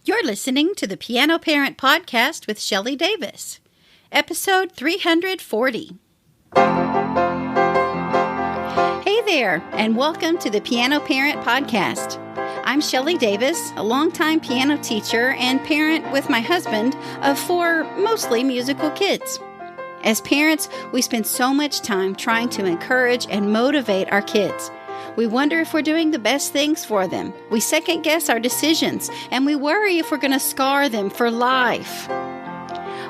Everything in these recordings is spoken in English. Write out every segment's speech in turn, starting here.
You're listening to the Piano Parent Podcast with Shelley Davis, episode 340. Hey there, and welcome to the Piano Parent Podcast. I'm Shelley Davis, a longtime piano teacher and parent with my husband of 4 mostly musical kids. As parents, we spend so much time trying to encourage and motivate our kids. We wonder if we're doing the best things for them. We second guess our decisions, and we worry if we're going to scar them for life.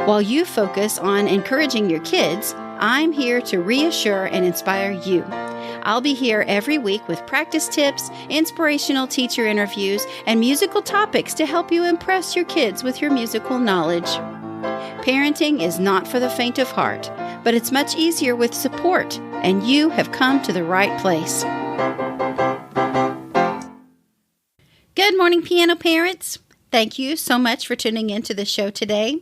While you focus on encouraging your kids, I'm here to reassure and inspire you. I'll be here every week with practice tips, inspirational teacher interviews, and musical topics to help you impress your kids with your musical knowledge. Parenting is not for the faint of heart, but it's much easier with support, and you have come to the right place. Good morning, piano parents. Thank you so much for tuning into the show today.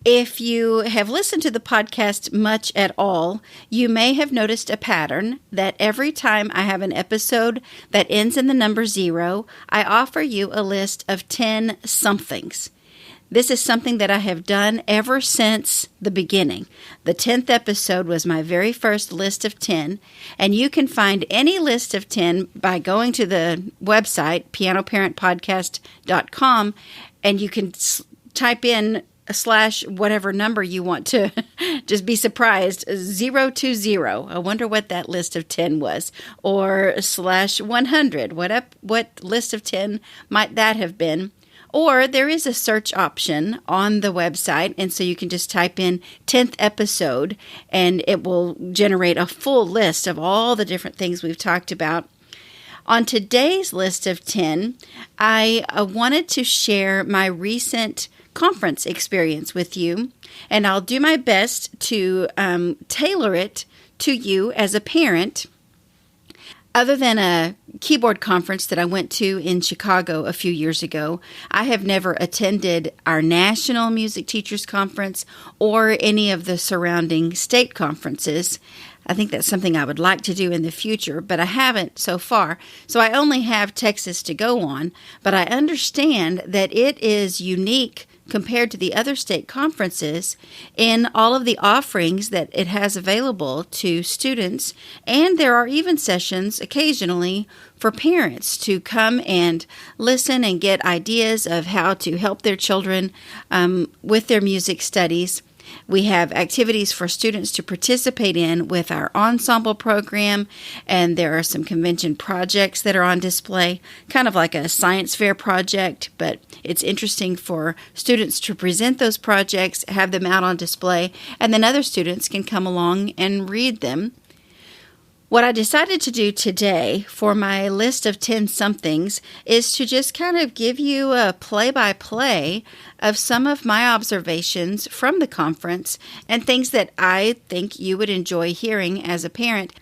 If you have listened to the podcast much at all, you may have noticed a pattern that every time I have an episode that ends in the number 0, I offer you a list of 10 somethings. This is something that I have done ever since the beginning. The 10th episode was my very first list of 10, and you can find any list of 10 by going to the website, pianoparentpodcast.com, and you can type in / whatever number you want to just be surprised, 020. I wonder what that list of 10 was, or /100. What list of 10 might that have been? Or there is a search option on the website, and so you can just type in 10th episode, and it will generate a full list of all the different things we've talked about. On today's list of 10, I wanted to share my recent conference experience with you, and I'll do my best to tailor it to you as a parent. Other than a keyboard conference that I went to in Chicago a few years ago, I have never attended our National Music Teachers Conference or any of the surrounding state conferences. I think that's something I would like to do in the future, but I haven't so far. So I only have Texas to go on, but I understand that it is unique compared to the other state conferences in all of the offerings that it has available to students. And there are even sessions occasionally for parents to come and listen and get ideas of how to help their children with their music studies. We have activities for students to participate in with our ensemble program, and there are some convention projects that are on display, kind of like a science fair project, but it's interesting for students to present those projects, have them out on display, and then other students can come along and read them. What I decided to do today for my list of 10 somethings is to just kind of give you a play-by-play of some of my observations from the conference and things that I think you would enjoy hearing as a parent.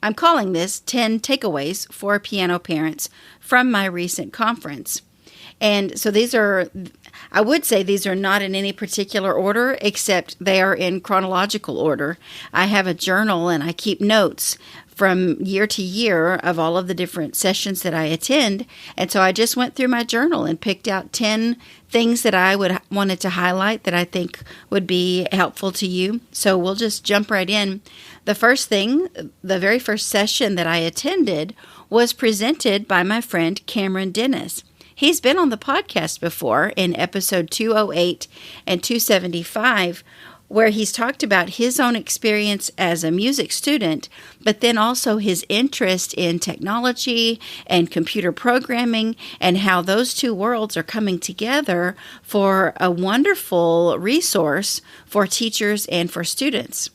I'm calling this 10 takeaways for piano parents from my recent conference. And so I would say these are not in any particular order, except they are in chronological order. I have a journal and I keep notes from year to year of all of the different sessions that I attend. And so I just went through my journal and picked out 10 things that I wanted to highlight that I think would be helpful to you. So we'll just jump right in. The first thing, the very first session that I attended was presented by my friend Cameron Dennis. He's been on the podcast before in episode 208 and 275, where he's talked about his own experience as a music student, but then also his interest in technology and computer programming and how those two worlds are coming together for a wonderful resource for teachers and for students.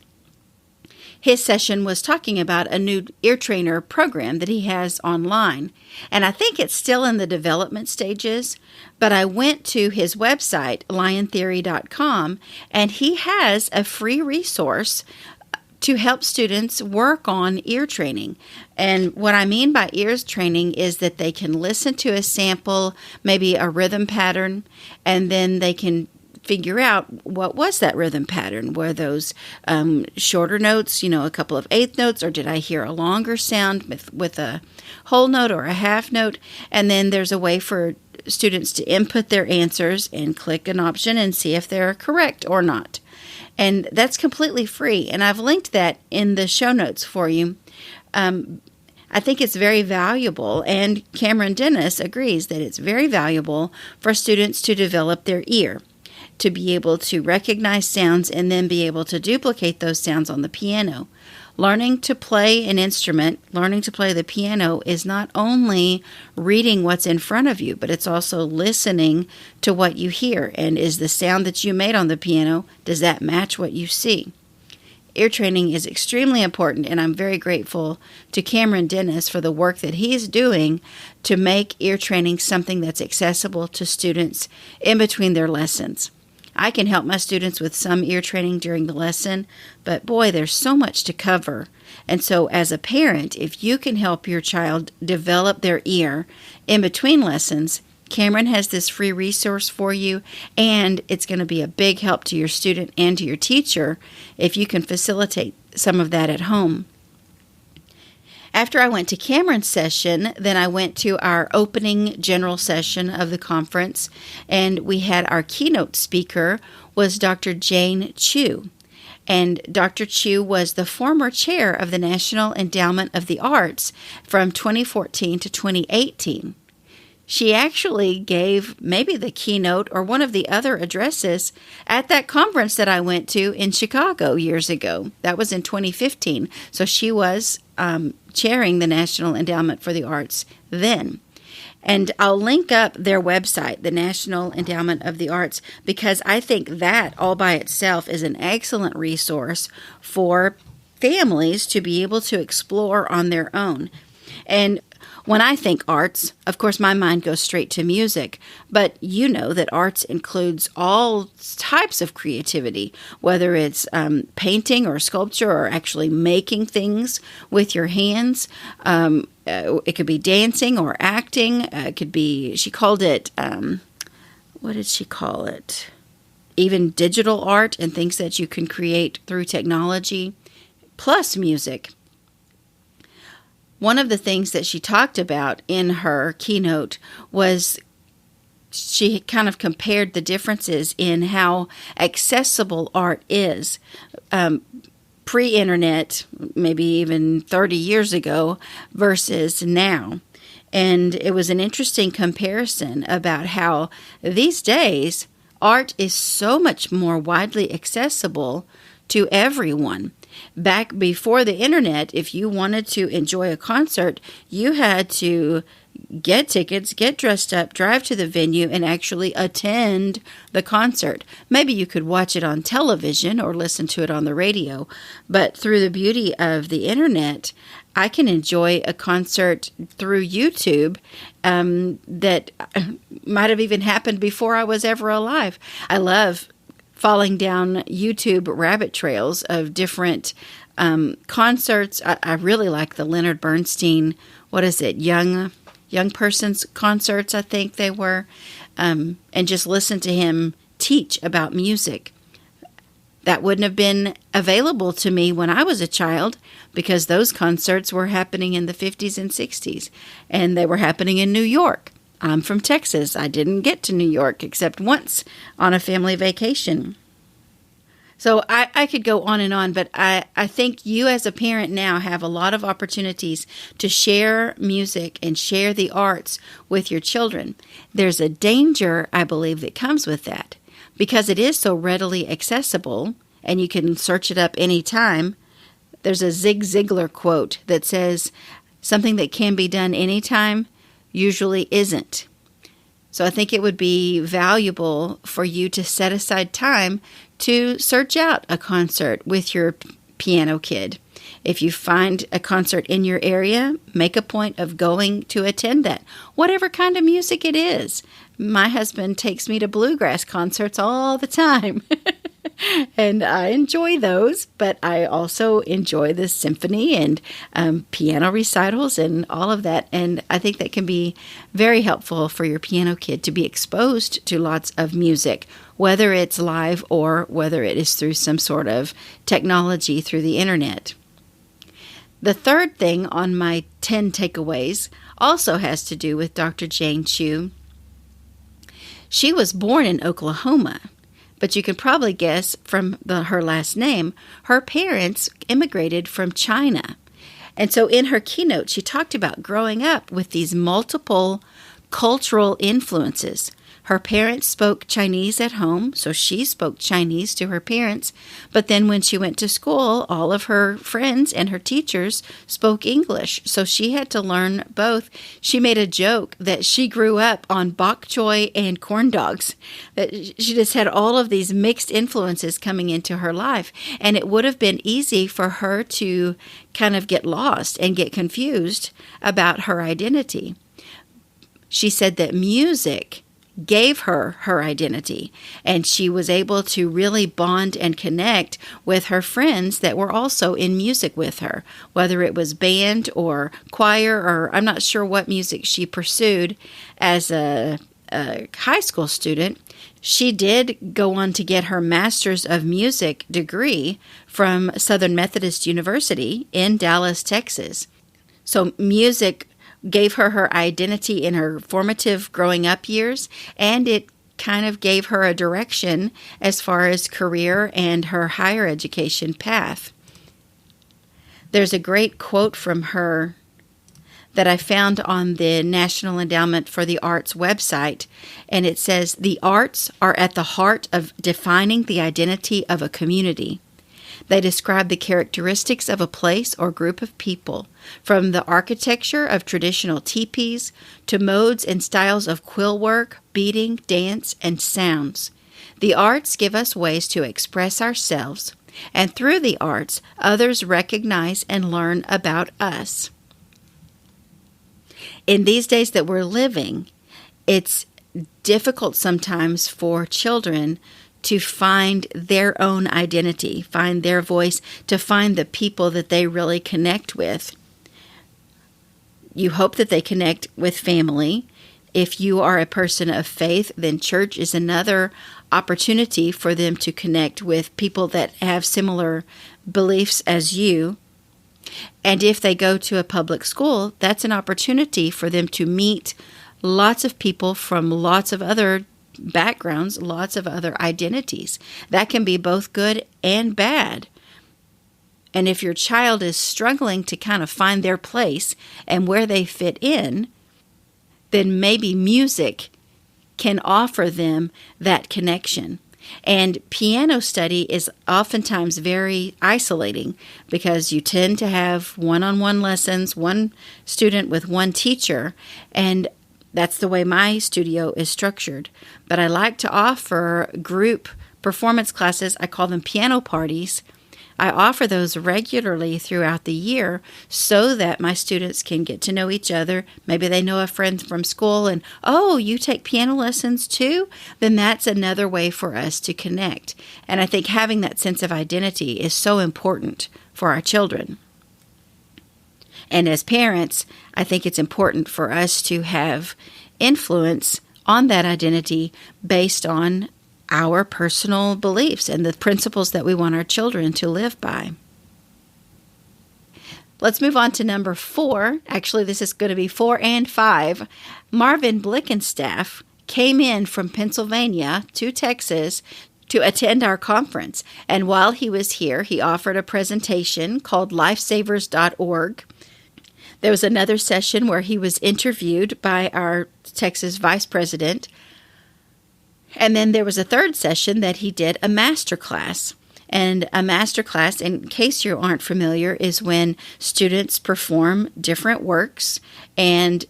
His session was talking about a new ear trainer program that he has online. And I think it's still in the development stages, but I went to his website, liontheory.com, and he has a free resource to help students work on ear training. And what I mean by ears training is that they can listen to a sample, maybe a rhythm pattern, and then they can figure out what was that rhythm pattern. Were those shorter notes, a couple of eighth notes, or did I hear a longer sound with a whole note or a half note? And then there's a way for students to input their answers and click an option and see if they're correct or not. And that's completely free. And I've linked that in the show notes for you. I think it's very valuable, and Cameron Dennis agrees that it's very valuable for students to develop their ear, to be able to recognize sounds and then be able to duplicate those sounds on the piano. Learning to play an instrument, learning to play the piano, is not only reading what's in front of you, but it's also listening to what you hear. And is the sound that you made on the piano, does that match what you see? Ear training is extremely important, and I'm very grateful to Cameron Dennis for the work that he's doing to make ear training something that's accessible to students in between their lessons. I can help my students with some ear training during the lesson, but boy, there's so much to cover. And so as a parent, if you can help your child develop their ear in between lessons, Cameron has this free resource for you, and it's going to be a big help to your student and to your teacher if you can facilitate some of that at home. After I went to Cameron's session, then I went to our opening general session of the conference, and we had our keynote speaker was Dr. Jane Chu. And Dr. Chu was the former chair of the National Endowment of the Arts from 2014 to 2018. She actually gave maybe the keynote or one of the other addresses at that conference that I went to in Chicago years ago. That was in 2015. So she was chairing the National Endowment for the Arts then. And I'll link up their website, the National Endowment of the Arts, because I think that all by itself is an excellent resource for families to be able to explore on their own. And when I think arts, of course, my mind goes straight to music, but you know that arts includes all types of creativity, whether it's painting or sculpture or actually making things with your hands. It could be dancing or acting. It could be, she called it, what did she call it? Even digital art and things that you can create through technology, plus music. One of the things that she talked about in her keynote was she kind of compared the differences in how accessible art is. Pre-internet, maybe even 30 years ago, versus now. And it was an interesting comparison about how these days art is so much more widely accessible to everyone. Back before the internet, if you wanted to enjoy a concert, you had to get tickets, get dressed up, drive to the venue, and actually attend the concert. Maybe you could watch it on television or listen to it on the radio, but through the beauty of the internet, I can enjoy a concert through YouTube that might have even happened before I was ever alive. I love falling down YouTube rabbit trails of different concerts. I really like the Leonard Bernstein, young person's concerts, I think they were, and just listen to him teach about music. That wouldn't have been available to me when I was a child because those concerts were happening in the 50s and 60s, and they were happening in New York. I'm from Texas. I didn't get to New York except once on a family vacation. So I could go on and on, but I think you as a parent now have a lot of opportunities to share music and share the arts with your children. There's a danger, I believe, that comes with that because it is so readily accessible and you can search it up anytime. There's a Zig Ziglar quote that says, something that can be done anytime usually isn't. So I think it would be valuable for you to set aside time to search out a concert with your piano kid. If you find a concert in your area, make a point of going to attend that, whatever kind of music it is. My husband takes me to bluegrass concerts all the time. And I enjoy those, but I also enjoy the symphony and piano recitals and all of that. And I think that can be very helpful for your piano kid to be exposed to lots of music, whether it's live or whether it is through some sort of technology through the internet. The third thing on my 10 takeaways also has to do with Dr. Jane Chu. She was born in Oklahoma, but you can probably guess from her last name, her parents immigrated from China. And so in her keynote, she talked about growing up with these multiple cultural influences. Her parents spoke Chinese at home, so she spoke Chinese to her parents. But then when she went to school, all of her friends and her teachers spoke English, so she had to learn both. She made a joke that she grew up on bok choy and corn dogs, that she just had all of these mixed influences coming into her life. And it would have been easy for her to kind of get lost and get confused about her identity. She said that music gave her her identity, and she was able to really bond and connect with her friends that were also in music with her, whether it was band or choir, or I'm not sure what music she pursued as a high school student. She did go on to get her Master's of Music degree from Southern Methodist University in Dallas, Texas. So music gave her her identity in her formative growing up years, and it kind of gave her a direction as far as career and her higher education path. There's a great quote from her that I found on the National Endowment for the Arts website, and it says, "The arts are at the heart of defining the identity of a community. They describe the characteristics of a place or group of people, from the architecture of traditional teepees to modes and styles of quill work, beading, dance, and sounds. The arts give us ways to express ourselves, and through the arts, others recognize and learn about us." In these days that we're living, it's difficult sometimes for children to find their own identity, find their voice, to find the people that they really connect with. You hope that they connect with family. If you are a person of faith, then church is another opportunity for them to connect with people that have similar beliefs as you. And if they go to a public school, that's an opportunity for them to meet lots of people from lots of other backgrounds, lots of other identities. That can be both good and bad. And if your child is struggling to kind of find their place and where they fit in, then maybe music can offer them that connection. And piano study is oftentimes very isolating because you tend to have one-on-one lessons, one student with one teacher, and that's the way my studio is structured. But I like to offer group performance classes. I call them piano parties. I offer those regularly throughout the year so that my students can get to know each other. Maybe they know a friend from school and, oh, you take piano lessons too? Then that's another way for us to connect. And I think having that sense of identity is so important for our children. And as parents, I think it's important for us to have influence on that identity based on our personal beliefs and the principles that we want our children to live by. Let's move on to number 4. Actually, this is going to be 4 and 5. Marvin Blickenstaff came in from Pennsylvania to Texas to attend our conference. And while he was here, he offered a presentation called lifesavers.org. There was another session where he was interviewed by our Texas vice president. And then there was a third session that he did a master class. And a master class, in case you aren't familiar, is when students perform different works, and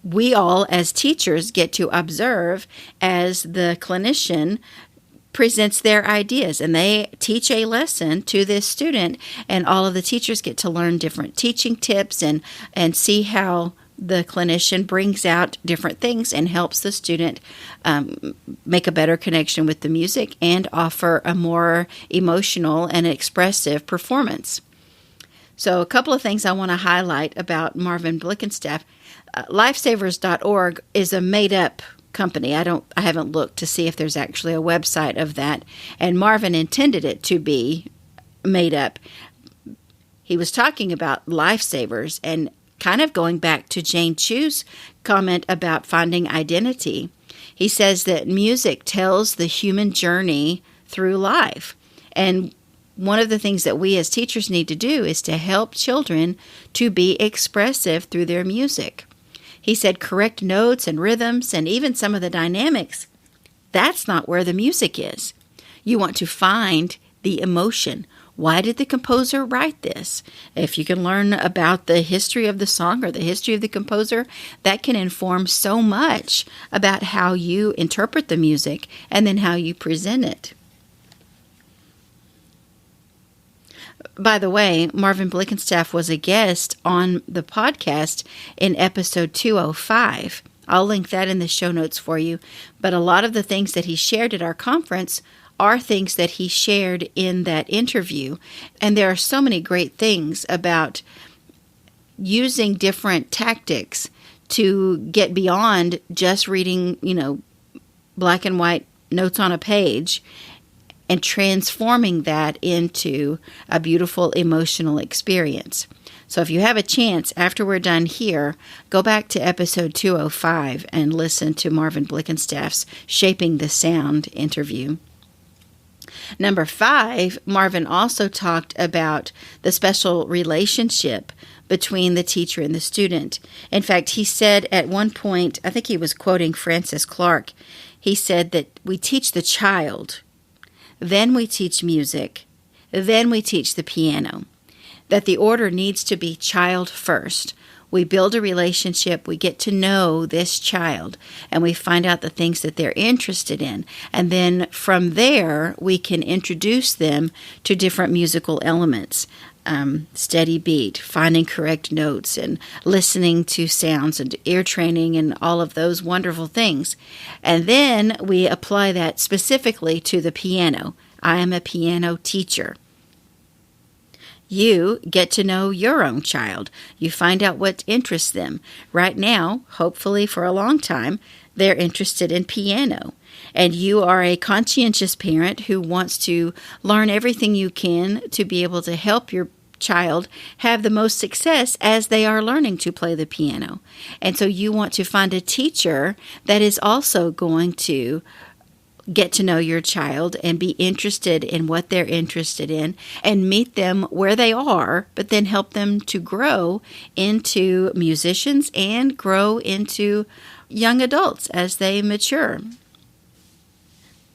we all as teachers get to observe as the clinician presents their ideas, and they teach a lesson to this student, and all of the teachers get to learn different teaching tips and see how the clinician brings out different things and helps the student make a better connection with the music and offer a more emotional and expressive performance. So a couple of things I want to highlight about Marvin Blickenstaff. Lifesavers.org is a made-up company. I haven't looked to see if there's actually a website of that, and Marvin intended it to be made up. He was talking about lifesavers and kind of going back to Jane Chu's comment about finding identity. He says that music tells the human journey through life. And one of the things that we as teachers need to do is to help children to be expressive through their music. He said correct notes and rhythms and even some of the dynamics, that's not where the music is. You want to find the emotion. Why did the composer write this? If you can learn about the history of the song or the history of the composer, that can inform so much about how you interpret the music and then how you present it. By the way, Marvin Blickenstaff was a guest on the podcast in episode 205. I'll link that in the show notes for you. But a lot of the things that he shared at our conference are things that he shared in that interview. And there are so many great things about using different tactics to get beyond just reading, black and white notes on a page and transforming that into a beautiful emotional experience. So if you have a chance, after we're done here, go back to episode 205 and listen to Marvin Blickenstaff's Shaping the Sound interview. Number 5, Marvin also talked about the special relationship between the teacher and the student. In fact, he said at one point, I think he was quoting Francis Clark, he said that we teach the child, then we teach music, then we teach the piano. That the order needs to be child first. We build a relationship, we get to know this child, and we find out the things that they're interested in. And then from there, we can introduce them to different musical elements. Steady beat, finding correct notes, and listening to sounds, and ear training, and all of those wonderful things. And then we apply that specifically to the piano. I am a piano teacher. You get to know your own child. You find out what interests them. Right now, hopefully for a long time, they're interested in piano. And you are a conscientious parent who wants to learn everything you can to be able to help your child have the most success as they are learning to play the piano. And so you want to find a teacher that is also going to get to know your child and be interested in what they're interested in and meet them where they are, but then help them to grow into musicians and grow into young adults as they mature.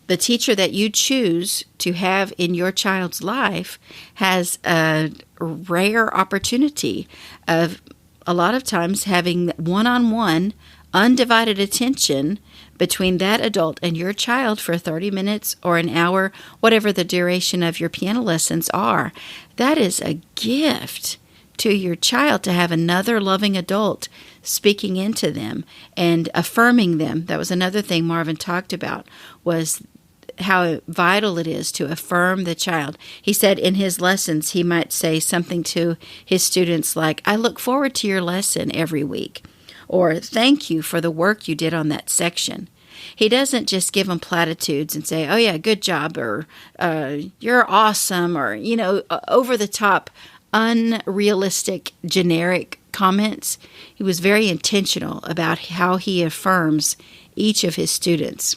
The teacher that you choose to have in your child's life has a rare opportunity of a lot of times having one-on-one, undivided attention between that adult and your child for 30 minutes or an hour, whatever the duration of your piano lessons are. That is a gift to your child to have another loving adult speaking into them and affirming them. That was another thing Marvin talked about, was how vital it is to affirm the child. He said in his lessons, he might say something to his students like, I look forward to your lesson every week, or thank you for the work you did on that section. He doesn't just give them platitudes and say, oh yeah, good job, or you're awesome, or, over the top, unrealistic, generic comments. He was very intentional about how he affirms each of his students.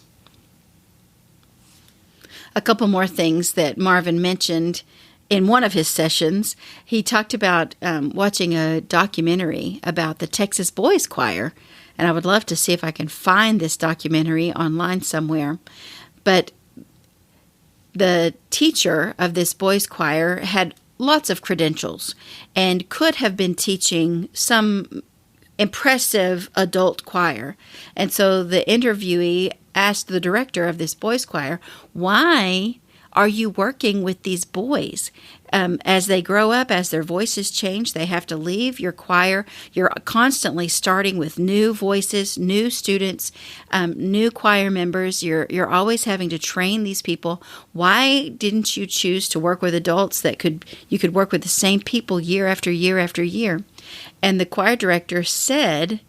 A couple more things that Marvin mentioned in one of his sessions. He talked about watching a documentary about the Texas Boys Choir, and I would love to see if I can find this documentary online somewhere. But the teacher of this boys' choir had lots of credentials and could have been teaching some impressive adult choir. And so the interviewee asked the director of this boys' choir, why Are you working with these boys? As they grow up, as their voices change, they have to leave your choir. You're constantly starting with new voices, new students, new choir members. You're always having to train these people. Why didn't you choose to work with adults that you could work with the same people year after year after year? And the choir director said,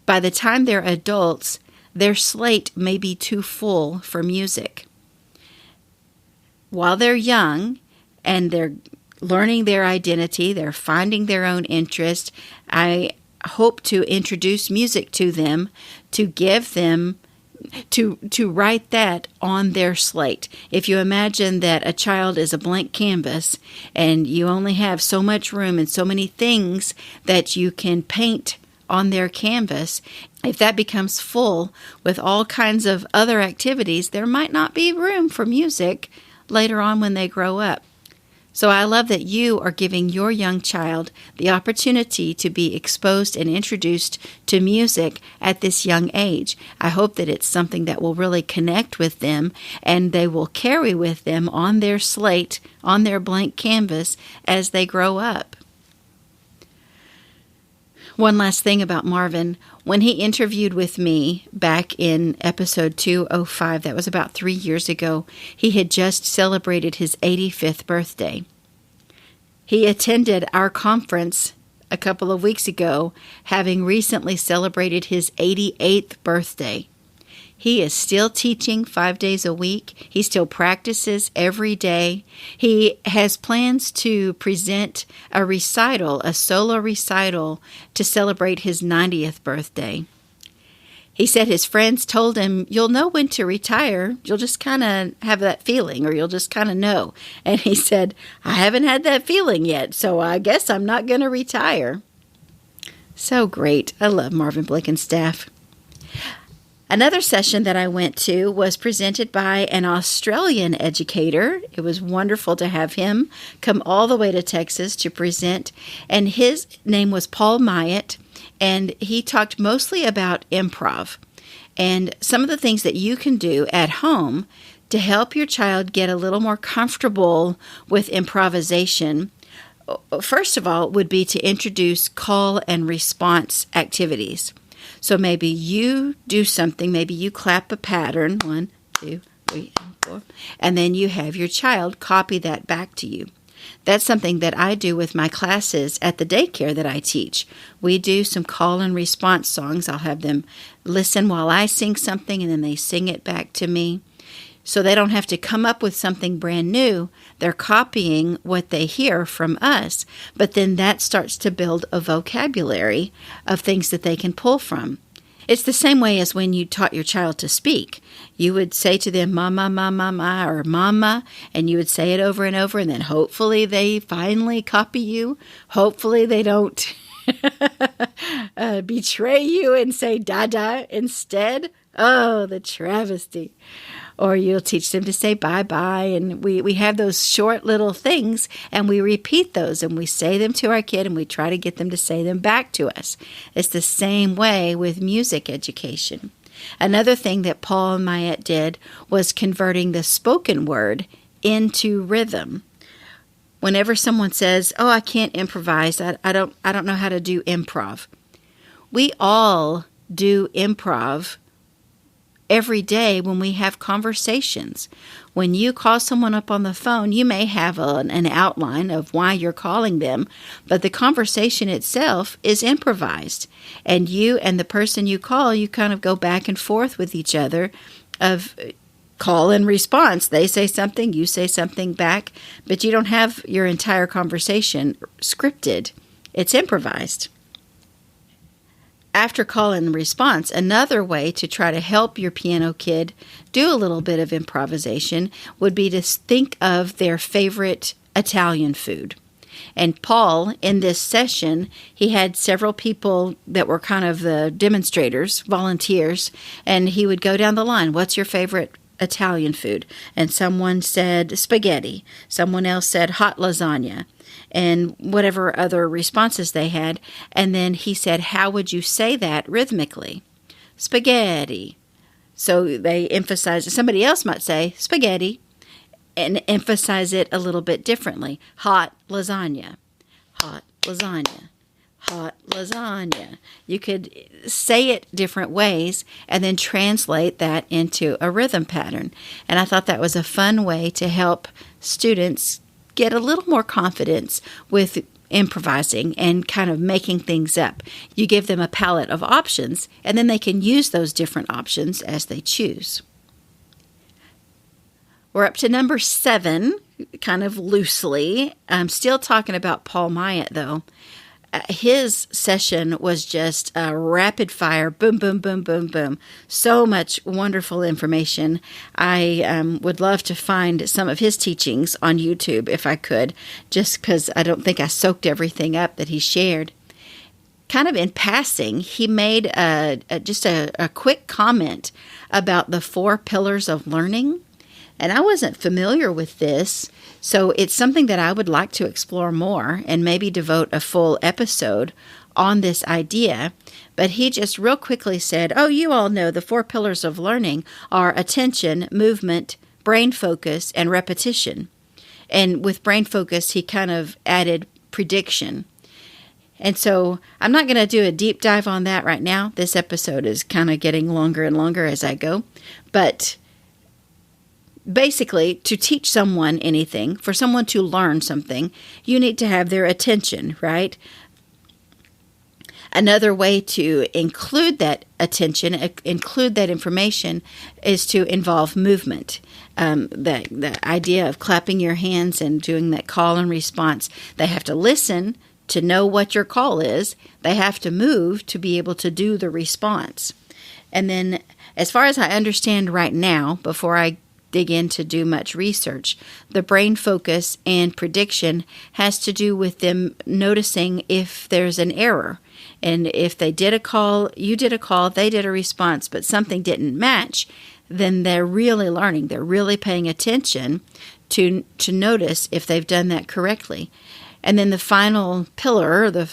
by the time they're adults, their slate may be too full for music. While they're young, and they're learning their identity, they're finding their own interest, I hope to introduce music to them, to give them, to write that on their slate. If you imagine that a child is a blank canvas and you only have so much room and so many things that you can paint on their canvas, if that becomes full with all kinds of other activities, there might not be room for music later on when they grow up. So I love that you are giving your young child the opportunity to be exposed and introduced to music at this young age. I hope that it's something that will really connect with them and they will carry with them on their slate, on their blank canvas as they grow up. One last thing about Marvin. When he interviewed with me back in episode 205, that was about 3 years ago, he had just celebrated his 85th birthday. He attended our conference a couple of weeks ago, having recently celebrated his 88th birthday. He is still teaching 5 days a week. He still practices every day. He has plans to present a recital, a solo recital, to celebrate his 90th birthday. He said his friends told him, "You'll know when to retire. You'll just kind of have that feeling, or you'll just kind of know." And he said, "I haven't had that feeling yet, so I guess I'm not going to retire." So great. I love Marvin Blickenstaff. Another session that I went to was presented by an Australian educator. It was wonderful to have him come all the way to Texas to present. And his name was Paul Myatt, and he talked mostly about improv and some of the things that you can do at home to help your child get a little more comfortable with improvisation. First of all, would be to introduce call and response activities. So maybe you do something, maybe you clap a pattern, 1, 2, 3, and 4, and then you have your child copy that back to you. That's something that I do with my classes at the daycare that I teach. We do some call and response songs. I'll have them listen while I sing something, and then they sing it back to me. So they don't have to come up with something brand new. They're copying what they hear from us. But then that starts to build a vocabulary of things that they can pull from. It's the same way as when you taught your child to speak. You would say to them, mama, mama, mama, or mama, and you would say it over and over, and then hopefully they finally copy you. Hopefully they don't betray you and say dada instead. Oh, the travesty. Or you'll teach them to say bye-bye, and we have those short little things, and we repeat those, and we say them to our kid, and we try to get them to say them back to us. It's the same way with music education. Another thing that Paul Myatt did was converting the spoken word into rhythm. Whenever someone says, "Oh, I can't improvise. I don't know how to do improv." We all do improv every day when we have conversations. When you call someone up on the phone, you may have an outline of why you're calling them, but the conversation itself is improvised. And you and the person you call, you kind of go back and forth with each other of call and response. They say something, you say something back, but you don't have your entire conversation scripted. It's improvised. After call and response, another way to try to help your piano kid do a little bit of improvisation would be to think of their favorite Italian food. And Paul, in this session, he had several people that were kind of the demonstrators, volunteers, and he would go down the line. What's your favorite Italian food? And someone said spaghetti. Someone else said hot lasagna. And whatever other responses they had. And then he said, how would you say that rhythmically? Spaghetti. So they emphasized, somebody else might say spaghetti. and emphasize it a little bit differently. Hot lasagna, hot lasagna, hot lasagna. You could say it different ways and then translate that into a rhythm pattern. And I thought that was a fun way to help students get a little more confidence with improvising and kind of making things up. You give them a palette of options, and then they can use those different options as they choose. We're up to number 7, kind of loosely. I'm still talking about Paul Myatt, though. His session was just a rapid fire, boom, boom, boom, boom, boom. So much wonderful information. I would love to find some of his teachings on YouTube if I could, just because I don't think I soaked everything up that he shared. Kind of in passing, he made just a quick comment about the 4 pillars of learning. And I wasn't familiar with this, so it's something that I would like to explore more and maybe devote a full episode on this idea. But he just real quickly said, oh, you all know the 4 pillars of learning are attention, movement, brain focus, and repetition. And with brain focus, he kind of added prediction. And so I'm not going to do a deep dive on that right now. This episode is kind of getting longer and longer as I go. But basically, to teach someone anything, for someone to learn something, you need to have their attention, right? Another way to include that attention, include that information, is to involve movement. The idea of clapping your hands and doing that call and response. They have to listen to know what your call is. They have to move to be able to do the response. And then, as far as I understand right now, before I dig in to do much research, the brain focus and prediction has to do with them noticing if there's an error. And if they did a call, you did a call, they did a response, but something didn't match, then they're really learning. They're really paying attention to notice if they've done that correctly. And then the final pillar, the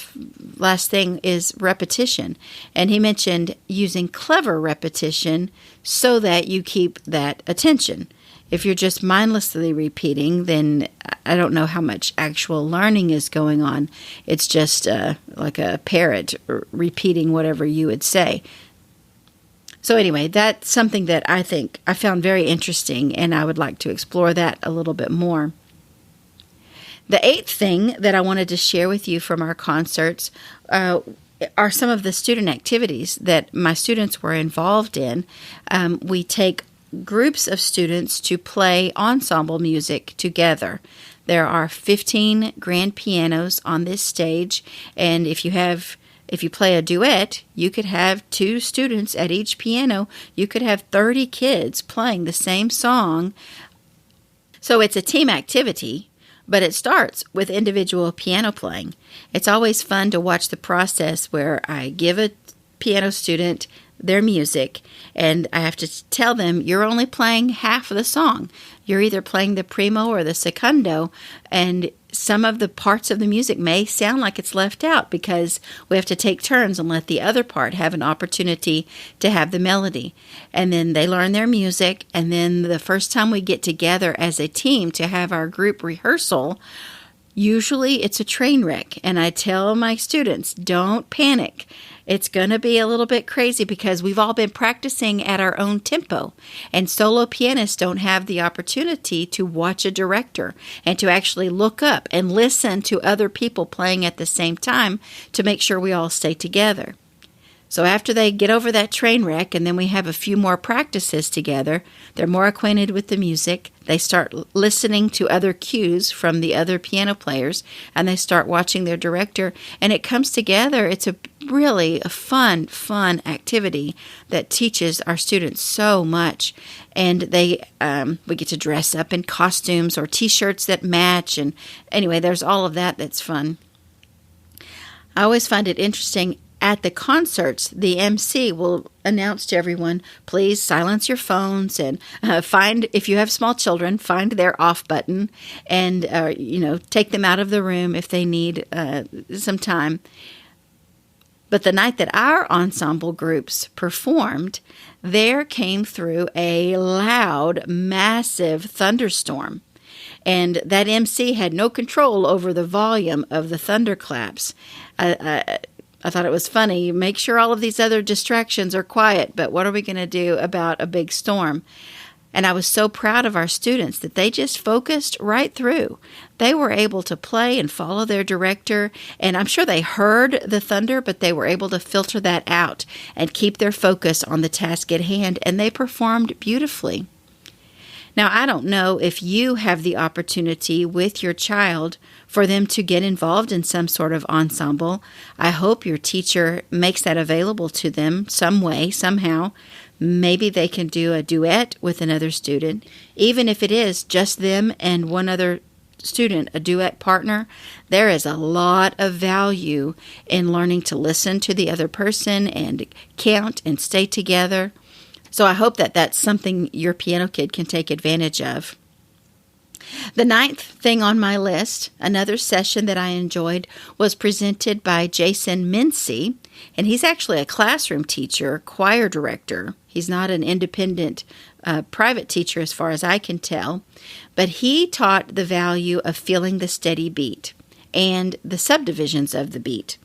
last thing, is repetition. And he mentioned using clever repetition so that you keep that attention. If you're just mindlessly repeating, then I don't know how much actual learning is going on. It's just like a parrot repeating whatever you would say. So anyway, that's something that I think I found very interesting, and I would like to explore that a little bit more. The 8th thing that I wanted to share with you from our concerts are some of the student activities that my students were involved in. We take groups of students to play ensemble music together. There are 15 grand pianos on this stage, and if you play a duet, you could have 2 students at each piano. You could have 30 kids playing the same song. So it's a team activity. But it starts with individual piano playing. It's always fun to watch the process where I give a piano student their music, and I have to tell them, you're only playing half of the song. You're either playing the primo or the secondo, and some of the parts of the music may sound like it's left out because we have to take turns and let the other part have an opportunity to have the melody. And then they learn their music, and then the first time we get together as a team to have our group rehearsal, usually it's a train wreck. And I tell my students, don't panic. It's going to be a little bit crazy because we've all been practicing at our own tempo, and solo pianists don't have the opportunity to watch a director and to actually look up and listen to other people playing at the same time to make sure we all stay together. So after they get over that train wreck and then we have a few more practices together, they're more acquainted with the music. They start listening to other cues from the other piano players, and they start watching their director, and it comes together. It's a really fun activity that teaches our students so much. And we get to dress up in costumes or T-shirts that match. And anyway, there's all of that that's fun. I always find it interesting. At the concerts, the MC will announce to everyone, please silence your phones and if you have small children, find their off button and, take them out of the room if they need some time. But the night that our ensemble groups performed, there came through a loud, massive thunderstorm. and that MC had no control over the volume of the thunderclaps. I thought it was funny. Make sure all of these other distractions are quiet, but what are we going to do about a big storm? And I was so proud of our students that they just focused right through. They were able to play and follow their director, and I'm sure they heard the thunder, but they were able to filter that out and keep their focus on the task at hand, and they performed beautifully. Now, I don't know if you have the opportunity with your child for them to get involved in some sort of ensemble. I hope your teacher makes that available to them some way, somehow. Maybe they can do a duet with another student, even if it is just them and one other student, a duet partner. There is a lot of value in learning to listen to the other person and count and stay together. So I hope that that's something your piano kid can take advantage of. The 9th thing on my list, another session that I enjoyed, was presented by Jason Mincy, and he's actually a classroom teacher, choir director. He's not an independent private teacher as far as I can tell, but he taught the value of feeling the steady beat and the subdivisions of the beat.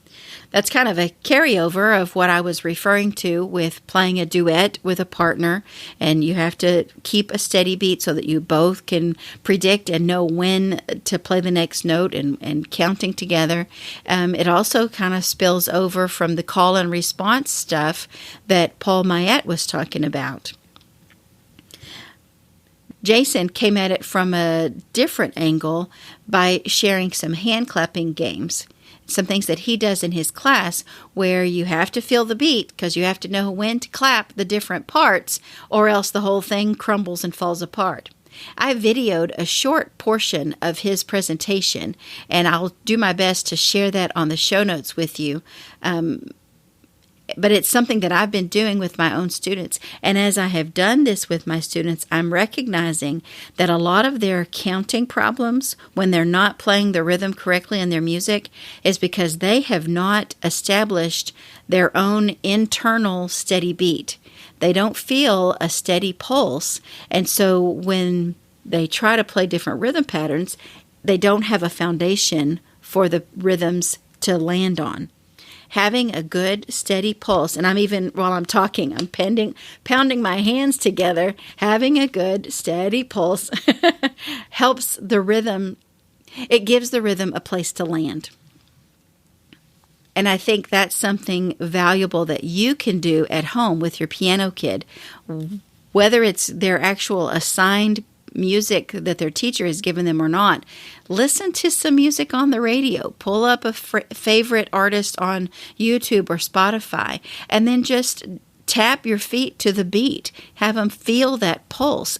That's kind of a carryover of what I was referring to with playing a duet with a partner, and you have to keep a steady beat so that you both can predict and know when to play the next note and counting together. It also kind of spills over from the call and response stuff that Paul Mayette was talking about. Jason came at it from a different angle by sharing some hand clapping games. Some things that he does in his class where you have to feel the beat because you have to know when to clap the different parts or else the whole thing crumbles and falls apart. I videoed a short portion of his presentation, and I'll do my best to share that on the show notes with you. But it's something that I've been doing with my own students. And as I have done this with my students, I'm recognizing that a lot of their counting problems when they're not playing the rhythm correctly in their music is because they have not established their own internal steady beat. They don't feel a steady pulse. And so when they try to play different rhythm patterns, they don't have a foundation for the rhythms to land on. Having a good, steady pulse, and while I'm talking, I'm pounding my hands together. Having a good, steady pulse helps the rhythm. It gives the rhythm a place to land. And I think that's something valuable that you can do at home with your piano kid, whether it's their actual assigned music that their teacher has given them or not. Listen to some music on the radio. Pull up a favorite artist on YouTube or Spotify, and then just tap your feet to the beat. Have them feel that pulse.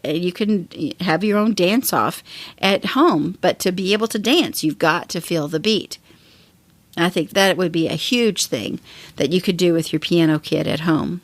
You can have your own dance-off at home, but to be able to dance, you've got to feel the beat. I think that would be a huge thing that you could do with your piano kid at home.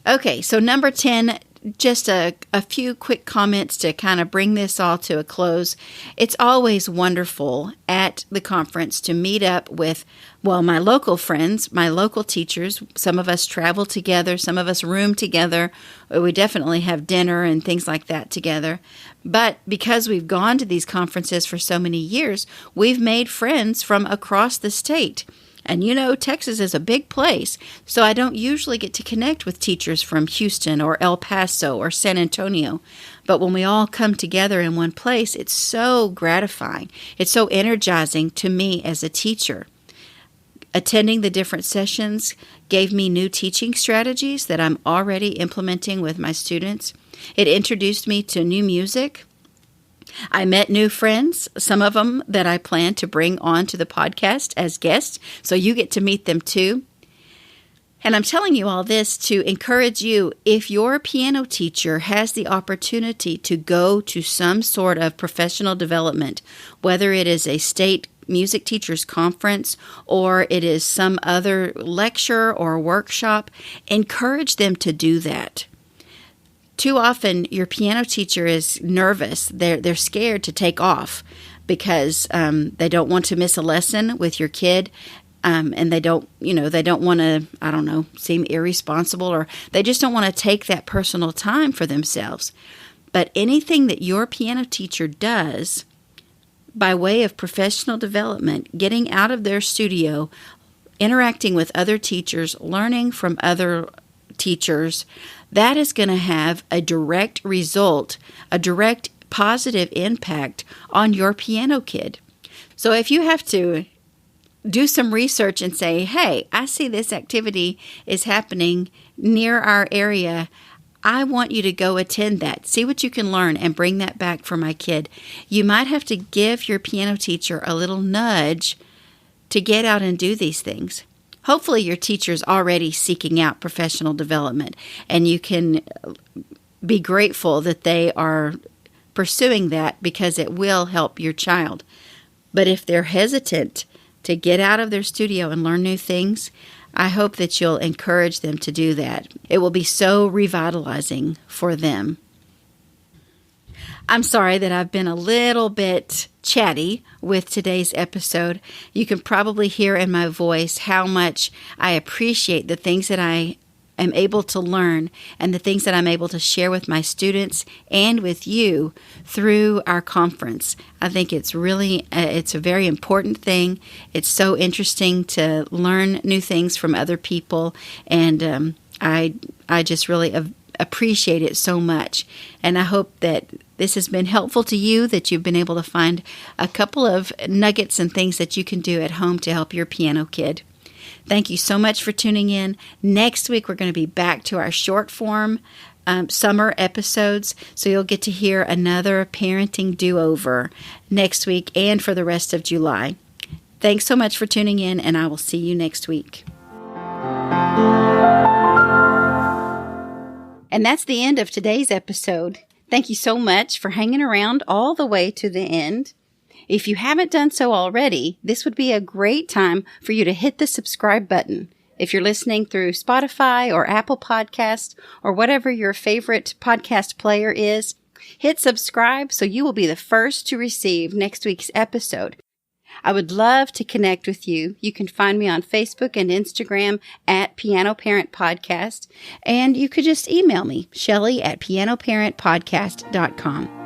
Okay, so number 10, just a few quick comments to kind of bring this all to a close. It's always wonderful at the conference to meet up with, my local friends, my local teachers. Some of us travel together, some of us room together. We definitely have dinner and things like that together. But because we've gone to these conferences for so many years, we've made friends from across the state. And Texas is a big place, so I don't usually get to connect with teachers from Houston or El Paso or San Antonio. But when we all come together in one place, it's so gratifying. It's so energizing to me as a teacher. Attending the different sessions gave me new teaching strategies that I'm already implementing with my students. It introduced me to new music. I met new friends, some of them that I plan to bring on to the podcast as guests, so you get to meet them too. And I'm telling you all this to encourage you, if your piano teacher has the opportunity to go to some sort of professional development, whether it is a state music teachers conference or it is some other lecture or workshop, encourage them to do that. Too often, your piano teacher is nervous. They're scared to take off because they don't want to miss a lesson with your kid, and they don't want to, seem irresponsible, or they just don't want to take that personal time for themselves. But anything that your piano teacher does by way of professional development, getting out of their studio, interacting with other teachers, learning from other teachers, that is going to have a direct result, a direct positive impact on your piano kid. So if you have to do some research and say, hey, I see this activity is happening near our area, I want you to go attend that. See what you can learn and bring that back for my kid. You might have to give your piano teacher a little nudge to get out and do these things. Hopefully your teacher's already seeking out professional development, and you can be grateful that they are pursuing that because it will help your child. But if they're hesitant to get out of their studio and learn new things, I hope that you'll encourage them to do that. It will be so revitalizing for them. I'm sorry that I've been a little bit chatty with today's episode. You can probably hear in my voice how much I appreciate the things that I am able to learn and the things that I'm able to share with my students and with you through our conference. I think it's really, it's a very important thing. It's so interesting to learn new things from other people, and I just really appreciate it so much. And I hope that this has been helpful to you, that you've been able to find a couple of nuggets and things that you can do at home to help your piano kid. Thank you so much for tuning in. Next week, we're going to be back to our short form summer episodes, so you'll get to hear another parenting do-over next week and for the rest of July. Thanks so much for tuning in, and I will see you next week. And that's the end of today's episode. Thank you so much for hanging around all the way to the end. If you haven't done so already, this would be a great time for you to hit the subscribe button. If you're listening through Spotify or Apple Podcasts or whatever your favorite podcast player is, hit subscribe so you will be the first to receive next week's episode. I would love to connect with you. You can find me on Facebook and Instagram at Piano Parent Podcast, and you could just email me, Shelley at pianoparentpodcast.com.